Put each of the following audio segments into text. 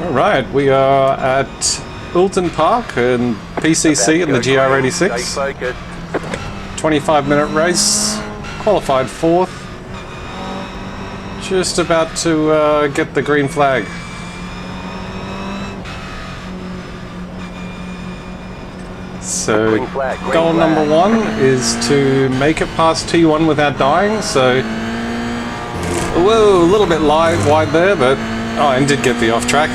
Alright, we are at Ulton Park in PCC in the GR86. 25-minute race, qualified 4th. Just about to get the green flag. So, goal number 1 is to make it past T1 without dying, so... Whoa, a little bit wide there, but... Oh, and did get the off track,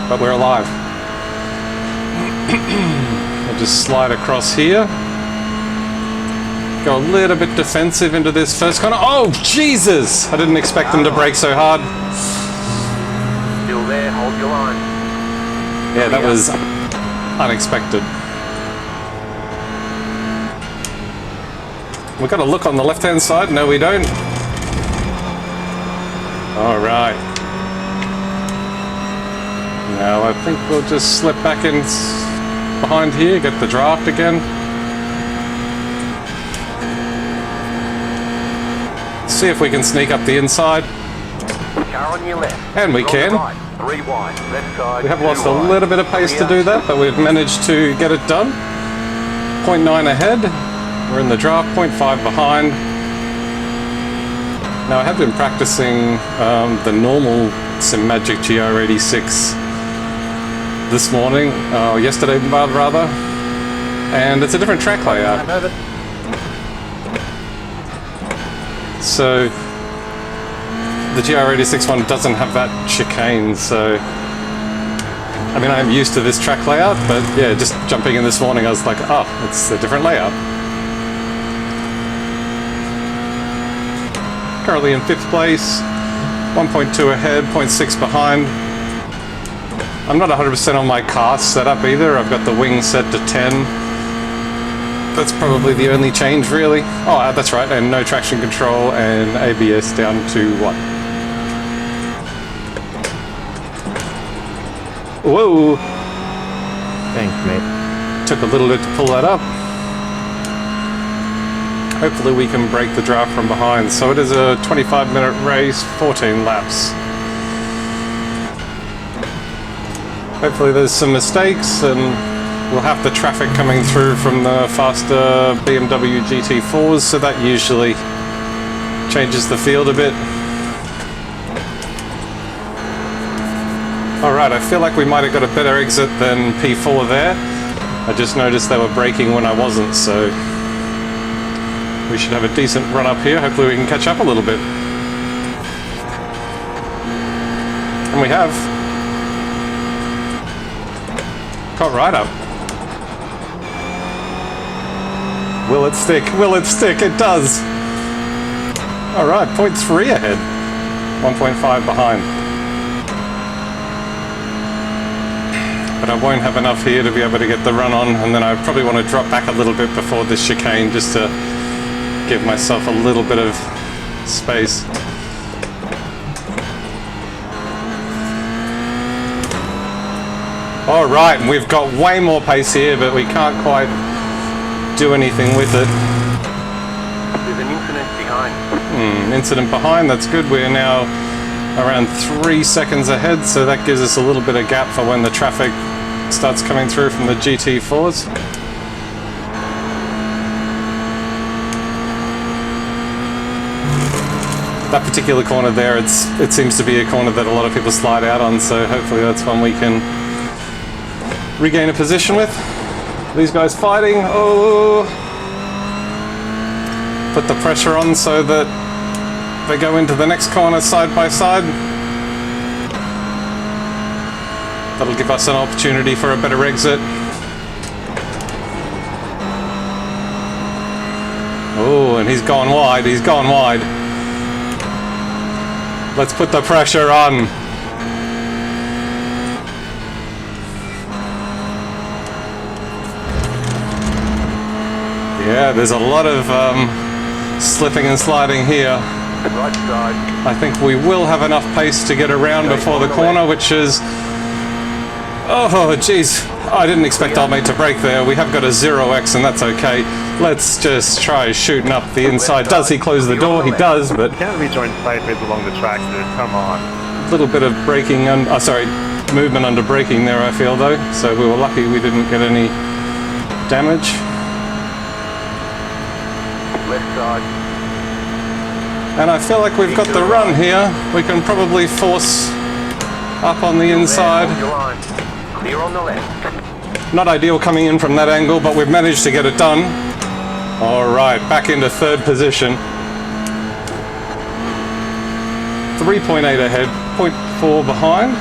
but we're alive. We'll just slide across here. Go a little bit defensive into this first corner. Oh, Jesus! I didn't expect them to brake so hard. Still there, hold your line. Yeah, that was unexpected. We've got to look on the left-hand side. No, we don't. All right. Now I think we'll just slip back in behind here, get the draft again. See if we can sneak up the inside. Car on your left. And we can. Right. 3 wide. Left side. We have lost a little bit of pace to do that, but we've managed to get it done. 0.9 ahead. We're in the draft, 0.5 behind. Now I have been practicing the normal SimMagic GR86 this morning, yesterday rather, and it's a different track layout. So the GR86 one doesn't have that chicane, so I mean I'm used to this track layout, but yeah, just jumping in this morning I was like, oh, it's a different layout. Currently in 5th place, 1.2 ahead, 0.6 behind. I'm not 100% on my car setup either. I've got the wing set to 10. That's probably the only change really. Oh, that's right, and no traction control and ABS down to what? Whoa! Thanks, mate. Took a little bit to pull that up. Hopefully we can break the draft from behind. So it is a 25-minute race, 14 laps. Hopefully there's some mistakes and we'll have the traffic coming through from the faster BMW GT4s, so that usually changes the field a bit. Alright, I feel like we might have got a better exit than P4 there. I just noticed they were braking when I wasn't, so we should have a decent run up here. Hopefully we can catch up a little bit. And we have. Caught right up. Will it stick? Will it stick? It does. Alright, 0.3 ahead. 1.5 behind. But I won't have enough here to be able to get the run on, and then I probably want to drop back a little bit before this chicane just to give myself a little bit of space. Alright, we've got way more pace here, but we can't quite do anything with it. There's an incident behind. Incident behind, that's good. We're now around 3 seconds ahead, so that gives us a little bit of gap for when the traffic starts coming through from the GT4s. That particular corner there, it seems to be a corner that a lot of people slide out on, so hopefully that's one we can regain a position with. These guys fighting. Oh! Put the pressure on so that they go into the next corner side by side. That'll give us an opportunity for a better exit. Oh, and he's gone wide, he's gone wide. Let's put the pressure on. Yeah, there's a lot of slipping and sliding here. Right side. I think we will have enough pace to get around before the corner, which is... Oh, jeez. I didn't expect our mate to brake there. We have got a 0x, and that's okay. Let's just try shooting up the inside. Does he close the door? He does, but... You can't rejoin 5 feet along the track, dude. Come on. A little bit of braking and... Oh, sorry. movement under braking there, I feel, though. So we were lucky we didn't get any damage. Left side. And I feel like we've got the run here. We can probably force up on the inside. Hold your line. Clear on the left. Not ideal coming in from that angle, but we've managed to get it done. All right, back into third position. 3.8 ahead, 0.4 behind.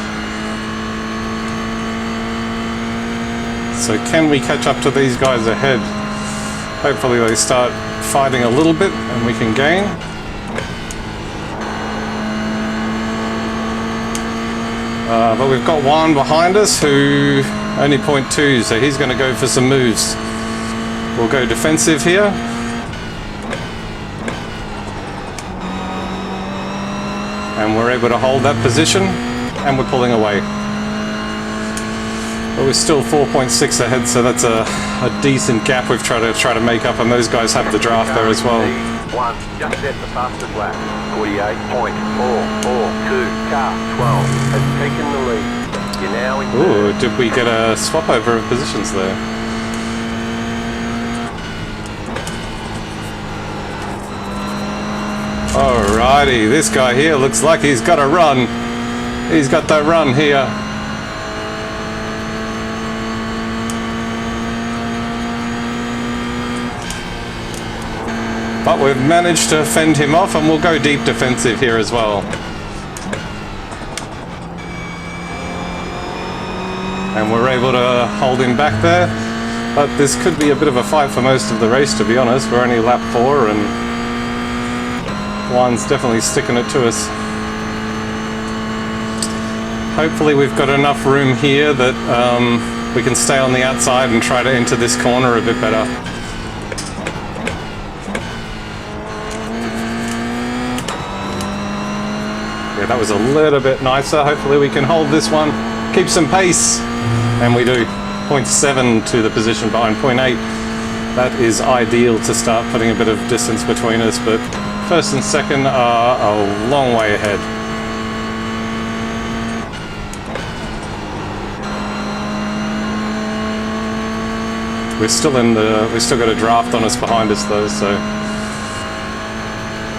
So can we catch up to these guys ahead? Hopefully they start fighting a little bit and we can gain. But we've got Juan behind us who only 0.2, so he's going to go for some moves. We'll go defensive here. And we're able to hold that position, and we're pulling away. But we're still 4.6 ahead, so that's a decent gap we've tried to make up, and those guys have the draft there as well. One, just set the fastest lap. 48.442, car 12 has taken the lead. You're now in Ooh, did we get a swap over of positions there? Alrighty, this guy here looks like he's got a run. He's got that run here. But we've managed to fend him off, and we'll go deep defensive here as well. And we're able to hold him back there. But this could be a bit of a fight for most of the race, to be honest. We're only lap 4, and Juan's definitely sticking it to us. Hopefully we've got enough room here that we can stay on the outside and try to enter this corner a bit better. Yeah, that was a little bit nicer. Hopefully we can hold this one, keep some pace, and we do. 0.7 to the position behind 0.8. That is ideal to start putting a bit of distance between us, but first and second are a long way ahead. We've still got a draft on us behind us though, so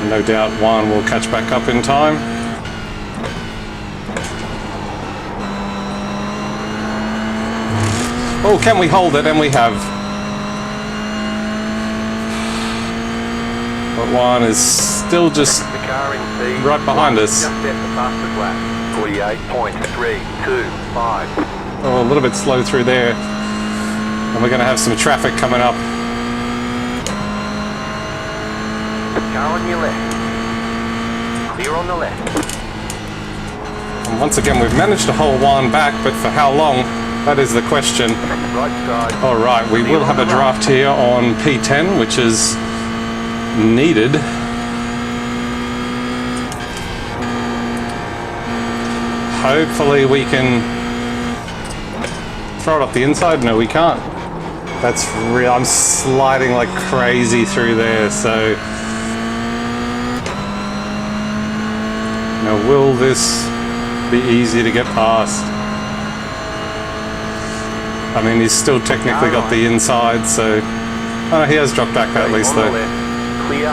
no doubt Juan will catch back up in time. Oh, can we hold it? And we have. But Juan is still just right behind us. Just set the fastest lap. 48.325. Oh, a little bit slow through there. And we're going to have some traffic coming up. Car on your left. Clear on the left. And once again, we've managed to hold Juan back, but for how long? That is the question. Right side. All right, we will have a draft here on P10, which is needed. Hopefully we can throw it off the inside. No, we can't. That's real. I'm sliding like crazy through there, so now will this be easy to get past? I mean, he's still technically got the inside, so oh, he has dropped back at least though. Clear.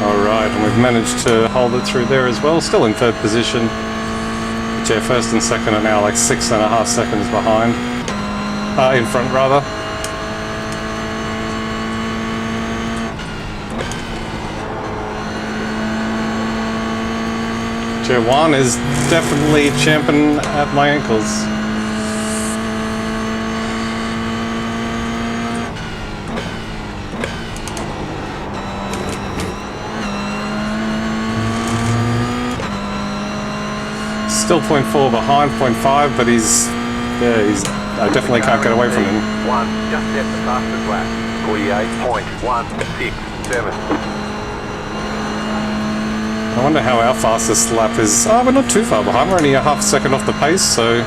Alright, and we've managed to hold it through there as well. Still in third position. But yeah, first and second are now like 6.5 seconds behind. In front rather. Juan is definitely champing at my ankles. Still 0.4 behind, 0.5, but he's I definitely can't get away from him. One, just set the fastest lap. 48.167. I wonder how our fastest lap is. Oh, we're not too far behind. We're only a half second off the pace, so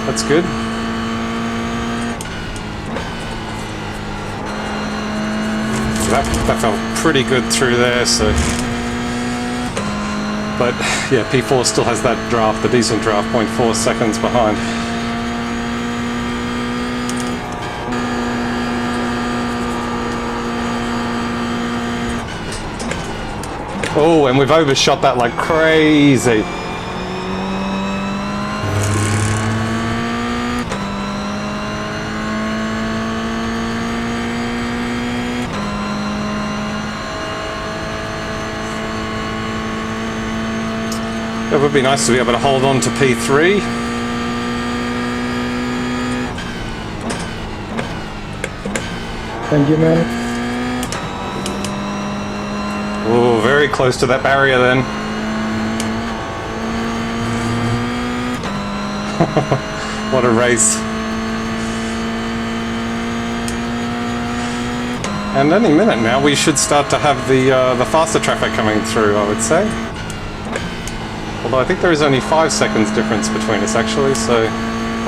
that's good. So that felt pretty good through there, so... But, yeah, P4 still has that draft, the decent draft, 0.4 seconds behind. Oh, and we've overshot that like crazy. It would be nice to be able to hold on to P3. Thank you, man. Oh, very close to that barrier then. What a race. And any minute now we should start to have the faster traffic coming through, I would say. Although I think there is only 5 seconds difference between us actually, so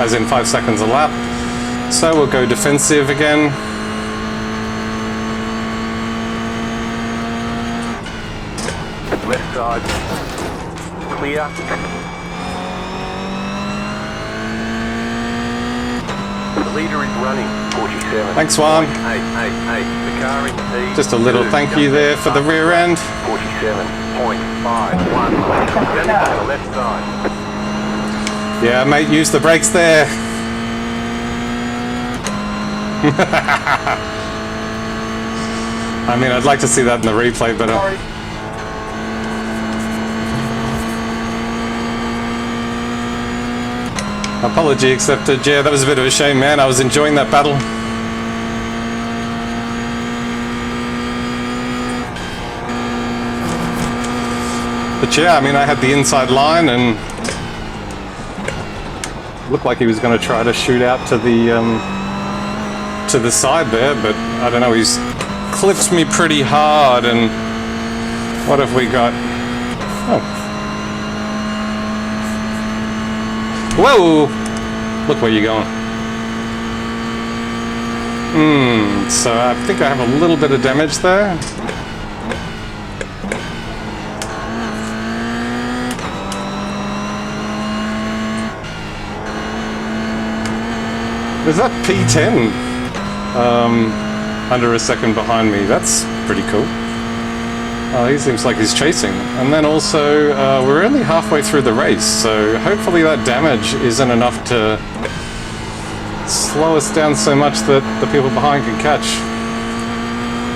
as in 5 seconds a lap. So we'll go defensive again. Left side. Clear. The leader is running. 47. Thanks, Juan. 888. The car in P2. Just a little thank you there for the rear end. 47.51. The left side. Yeah, mate, use the brakes there. I mean, I'd like to see that in the replay, but... Apology accepted. Yeah, that was a bit of a shame, man. I was enjoying that battle. But yeah, I mean, I had the inside line and looked like he was going to try to shoot out to the side there, but I don't know. He's clipped me pretty hard, and what have we got? Oh. Whoa! Look where you're going. So I think I have a little bit of damage there. Is that P10 under a second behind me? That's pretty cool. He seems like he's chasing. And then also, we're only halfway through the race, so hopefully that damage isn't enough to slow us down so much that the people behind can catch.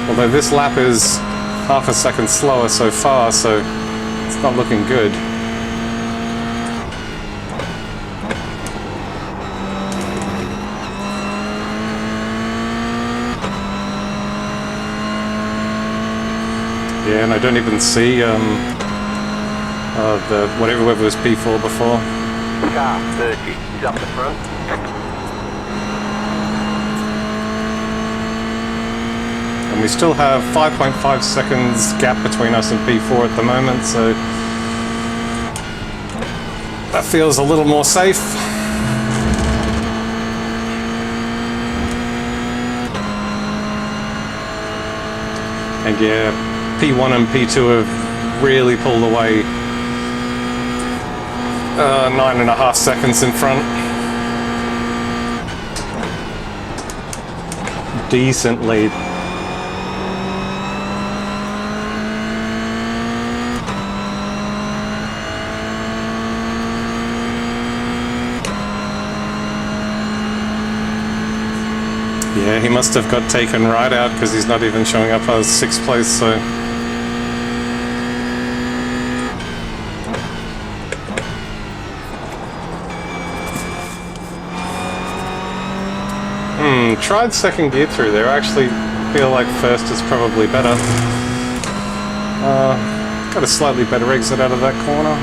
Although this lap is half a second slower so far, so it's not looking good. Yeah, and I don't even see the whatever was P4 before. Car 30 is up the front. And we still have 5.5 seconds gap between us and P4 at the moment, so that feels a little more safe. And yeah, P1 and P2 have really pulled away 9.5 seconds in front. Decent lead. Yeah, he must have got taken right out because he's not even showing up as 6th place, so... Tried second gear through there. I actually feel like first is probably better. Got a slightly better exit out of that corner.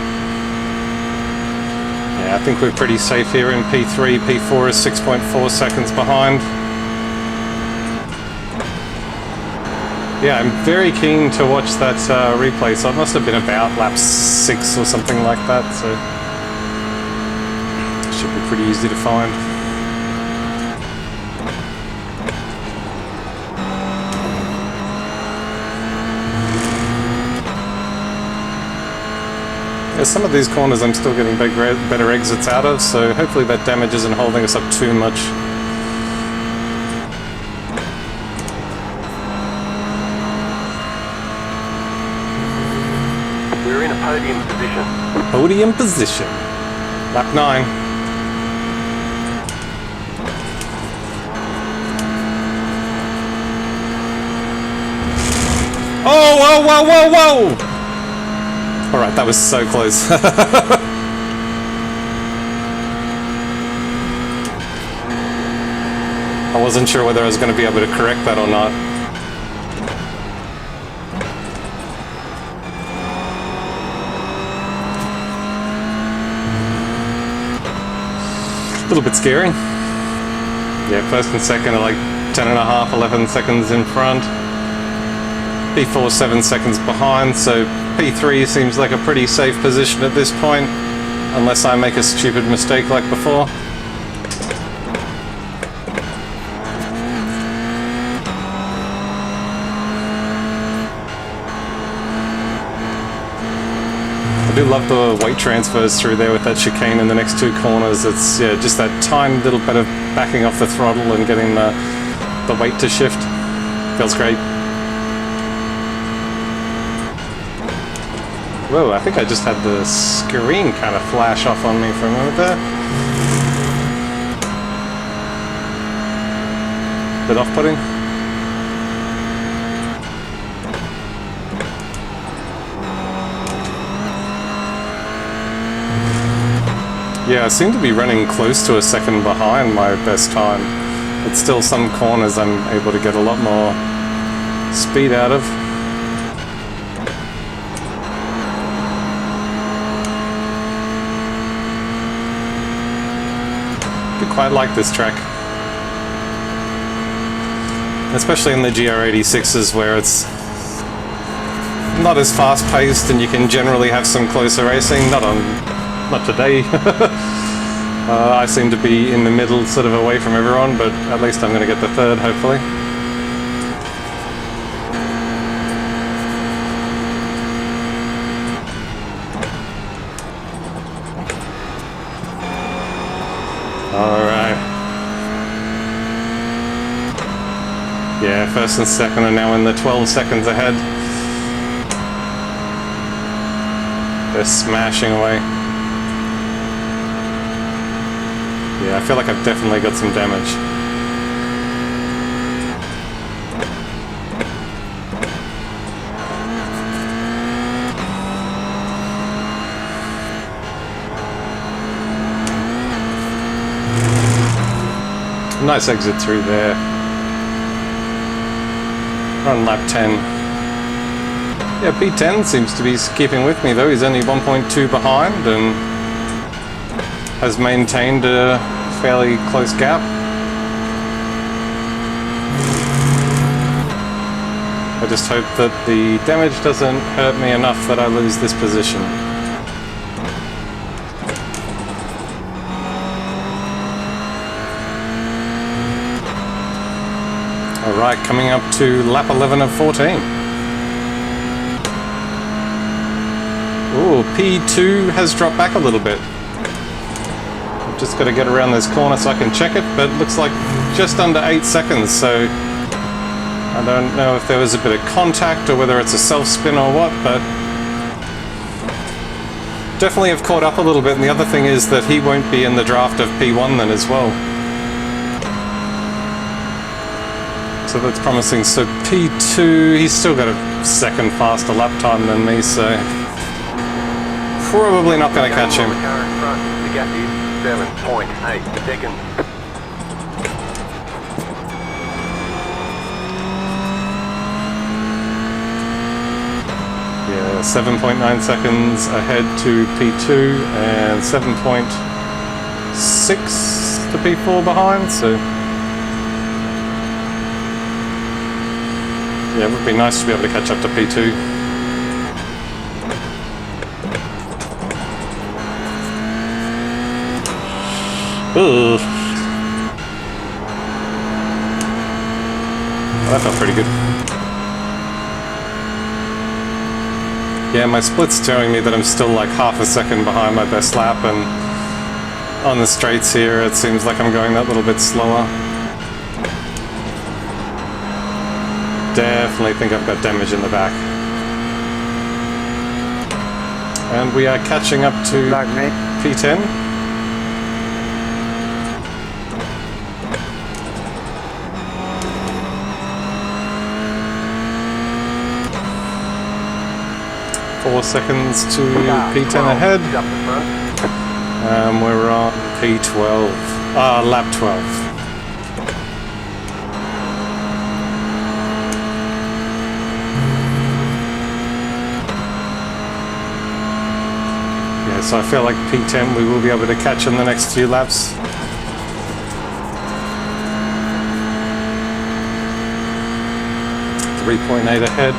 Yeah, I think we're pretty safe here in P3. P4 is 6.4 seconds behind. Yeah, I'm very keen to watch that replay, so it must have been about lap 6 or something like that, so it should be pretty easy to find. Yeah, some of these corners I'm still getting better exits out of, so hopefully that damage isn't holding us up too much. We're in a podium position. Podium position. Lap 9. Oh, whoa, whoa, whoa, whoa! Alright, that was so close. I wasn't sure whether I was going to be able to correct that or not. A little bit scary. Yeah, first and second are like 10.5, 11 seconds in front. P4 7 seconds behind, so P3 seems like a pretty safe position at this point, unless I make a stupid mistake like before. I do love the weight transfers through there with that chicane in the next two corners. It's just that tiny little bit of backing off the throttle and getting the weight to shift. Feels great. Whoa, I think I just had the screen kind of flash off on me for a moment there. Bit off-putting. Yeah, I seem to be running close to a second behind my best time. But still some corners I'm able to get a lot more speed out of. I quite like this track. Especially in the GR86s where it's not as fast paced and you can generally have some closer racing. Not today. I seem to be in the middle, sort of away from everyone, but at least I'm going to get the third, hopefully. Alright. Yeah, first and second are now in the 12 seconds ahead. They're smashing away. Yeah, I feel like I've definitely got some damage. Nice exit through there. We're on lap 10. Yeah, P10 seems to be keeping with me though. He's only 1.2 behind and has maintained a fairly close gap. I just hope that the damage doesn't hurt me enough that I lose this position. Alright, coming up to lap 11 of 14. Ooh, P2 has dropped back a little bit. I've just got to get around this corner so I can check it, but it looks like just under 8 seconds, so I don't know if there was a bit of contact or whether it's a self-spin or what, but definitely have caught up a little bit, and the other thing is that he won't be in the draft of P1 then as well. So that's promising. So P2, he's still got a second faster lap time than me, so probably not going to catch him. The car in front, the gap is 7.8 seconds. Yeah, 7.9 seconds ahead to P2 and 7.6 to P4 behind, so yeah, it would be nice to be able to catch up to P2. Ugh. That felt pretty good. Yeah, my split's telling me that I'm still like half a second behind my best lap, and on the straights here it seems like I'm going that little bit slower. Definitely think I've got damage in the back. And we are catching up to Luck, mate. P10. Four seconds to P10 ahead. Up the front. We're on P12. Lap 12. Yeah, so I feel like P10 we will be able to catch in the next few laps. .8 ahead.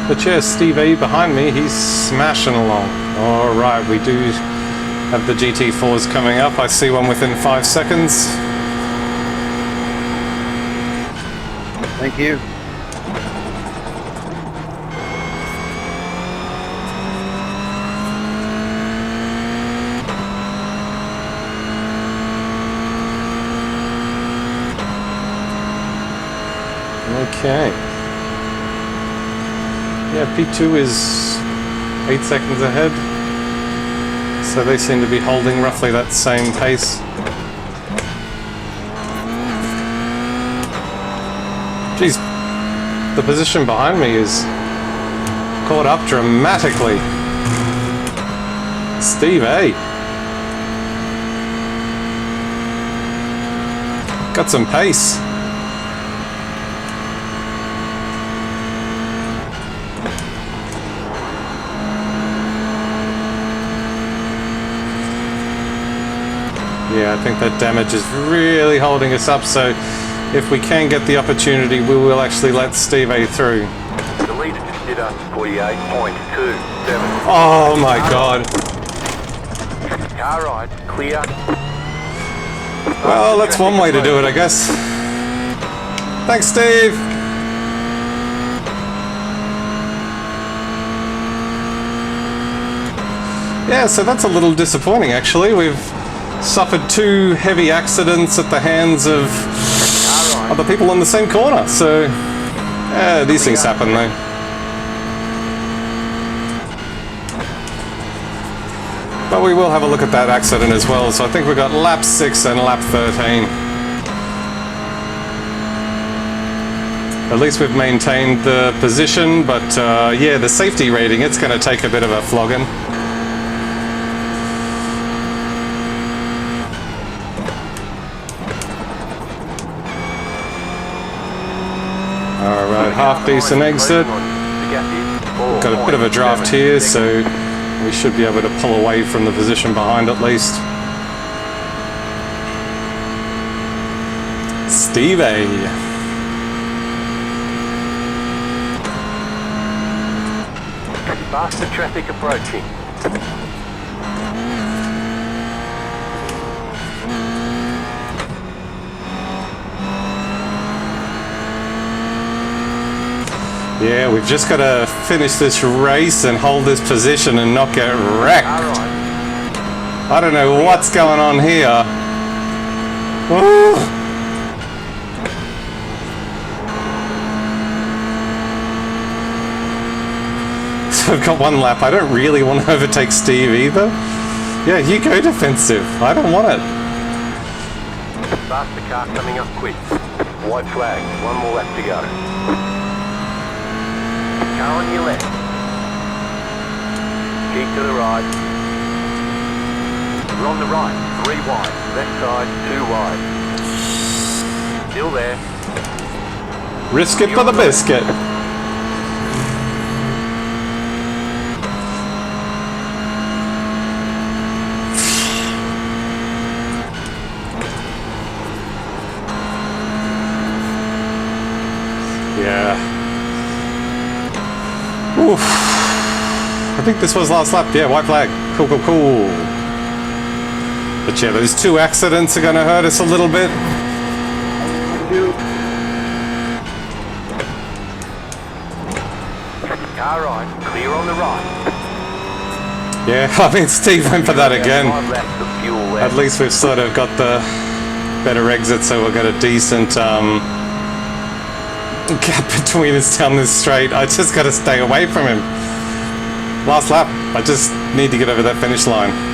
But yeah, Steve A behind me, he's smashing along. Alright, we do have the GT4s coming up. I see one within 5 seconds. Thank you. Okay. Yeah, P2 is 8 seconds ahead. So they seem to be holding roughly that same pace. Geez, the position behind me is caught up dramatically. Steve A. Got some pace. Yeah, I think that damage is really holding us up, so if we can get the opportunity, we will actually let Steve A through. The leader just did us 48.27. Oh my god. Car ride, clear. Well, that's one way to do it, I guess. Thanks, Steve! Yeah, so that's a little disappointing, actually. We've suffered 2 heavy accidents at the hands of other people on the same corner, so yeah, these things happen though. But we will have a look at that accident as well, so I think we've got lap 6 and lap 13. At least we've maintained the position, but yeah, the safety rating, it's going to take a bit of a flogging. Alright, half decent exit. Got a bit of a draft here, so we should be able to pull away from the position behind at least. Steve A. Faster traffic approaching. Yeah, we've just got to finish this race and hold this position and not get wrecked. I don't know what's going on here. Woo. So I've got 1 lap. I don't really want to overtake Steve either. Yeah, you go defensive. I don't want it. Faster car coming up quick. White flag. 1 more lap to go. Car on your left. Keep to the right. We're on the right. 3 wide. Left side. 2 wide. Still there. Risk it for the biscuit. Yeah. Oof. I think this was last lap. Yeah, white flag. Cool, cool, cool. But yeah, those 2 accidents are going to hurt us a little bit. Car right, clear on the right. Yeah, I mean, Steve went for that again. 5 laps of fuel At left. least we've sort of got the better exit, so we've got a decent gap between us down this straight. I just got to stay away from him. Last lap, I just need to get over that finish line.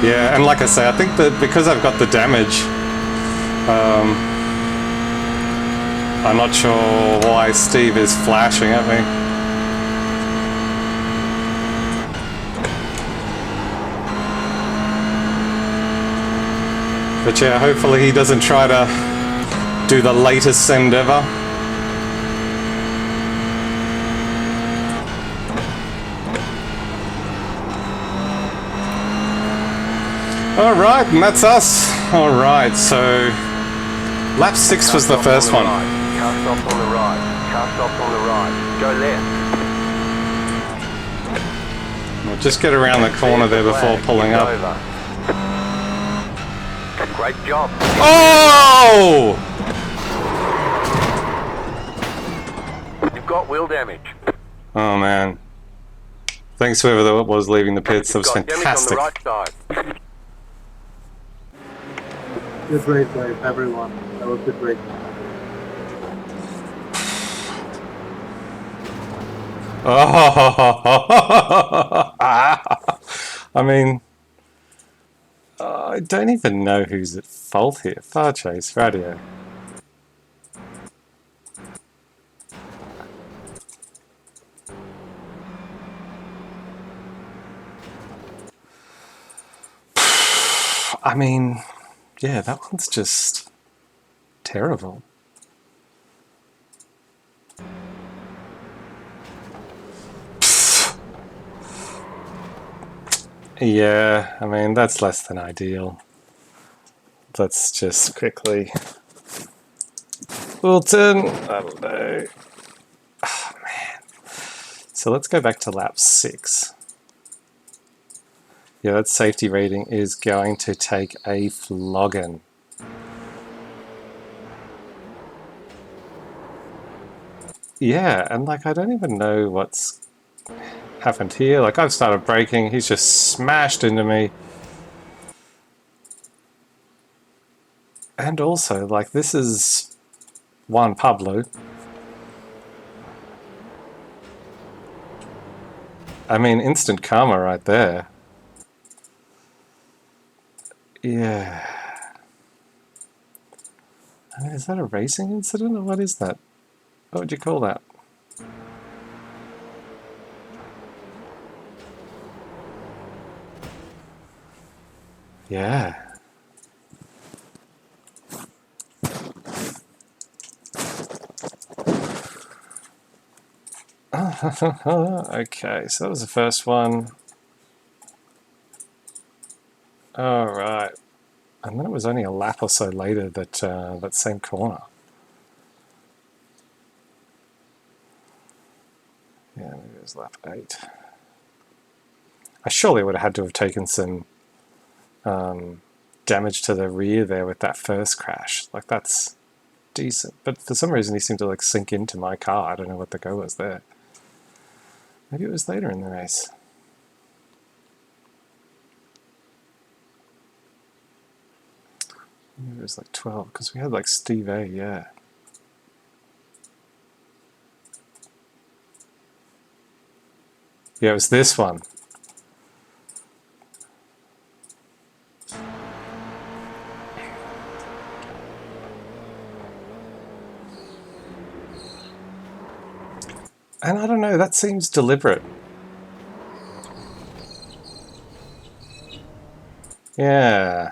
Yeah, and like I say, I think that because I've got the damage, I'm not sure why Steve is flashing at me. But yeah, hopefully he doesn't try to do the latest send ever. Alright, and that's us. Alright, so lap 6 was the first one. Car stopped on the right. Car stopped on the right. Go left. We'll just get around the corner there before pulling up. Over. Great job. Oh! You've got wheel damage. Oh man. Thanks to whoever that was leaving the pits. That was You've got damage fantastic. on the right side. Good race, everyone. That was a good race. Oh, I mean, I don't even know who's at fault here. Far Chase Radio. I mean, yeah, that one's just terrible. Yeah, I mean, that's less than ideal. Let's just quickly... Wilton, I don't know. Oh, man. So let's go back to lap 6. Yeah, that safety rating is going to take a flogging. Yeah, and like, I don't even know what's happened here. Like, I've started braking, he's just smashed into me. And also, like, this is Juan Pablo. I mean, instant karma right there. Yeah. I mean, is that a racing incident, or what is that? What would you call that? Yeah. Okay, so that was the first one. Alright. And then it was only a lap or so later that that same corner. Yeah, maybe it was lap 8. I surely would have had to have taken some damage to the rear there with that first crash. Like, that's decent. But for some reason he seemed to like sink into my car. I don't know what the go was there. Maybe it was later in the race. Maybe it was like 12, because we had like Steve A, yeah. Yeah, it was this one. And I don't know, that seems deliberate. Yeah.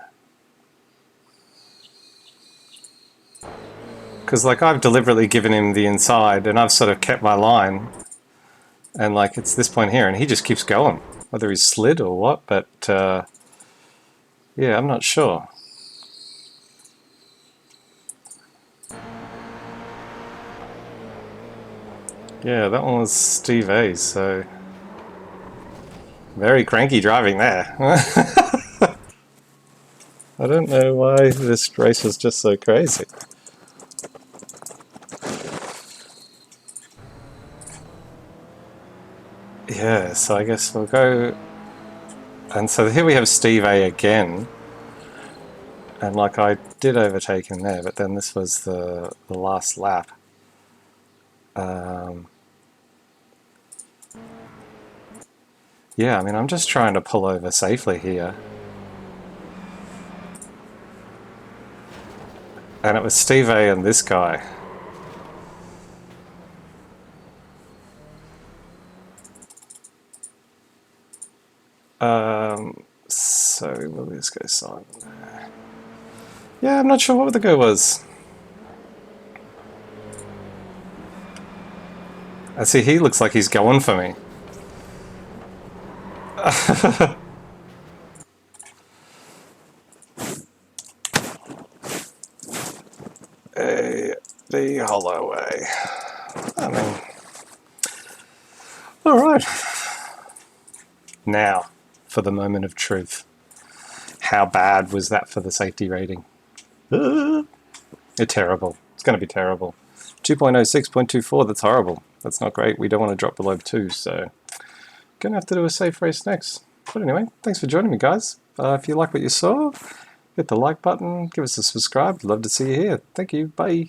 Because, like, I've deliberately given him the inside, and I've sort of kept my line. And, like, it's this point here, and he just keeps going. Whether he's slid or what, but, yeah, I'm not sure. Yeah, that one was Steve A, so... Very cranky driving there. I don't know why this race was just so crazy. Yeah, so I guess we'll go... And so here we have Steve A again. And like I did overtake him there, but then this was the last lap. Yeah, I mean, I'm just trying to pull over safely here. And it was Steve A and this guy. So we'll just go silent there. Yeah, I'm not sure what the go was. I see he looks like he's going for me. The hollow way. I mean... Alright. Now, for the moment of truth. How bad was that for the safety rating? It's terrible. It's going to be terrible. 2.06.24, that's horrible. That's not great. We don't want to drop below 2, so... Going to have to do a safe race next. But anyway, thanks for joining me, guys. If you like what you saw, hit the like button, give us a subscribe. Love to see you here. Thank you. Bye.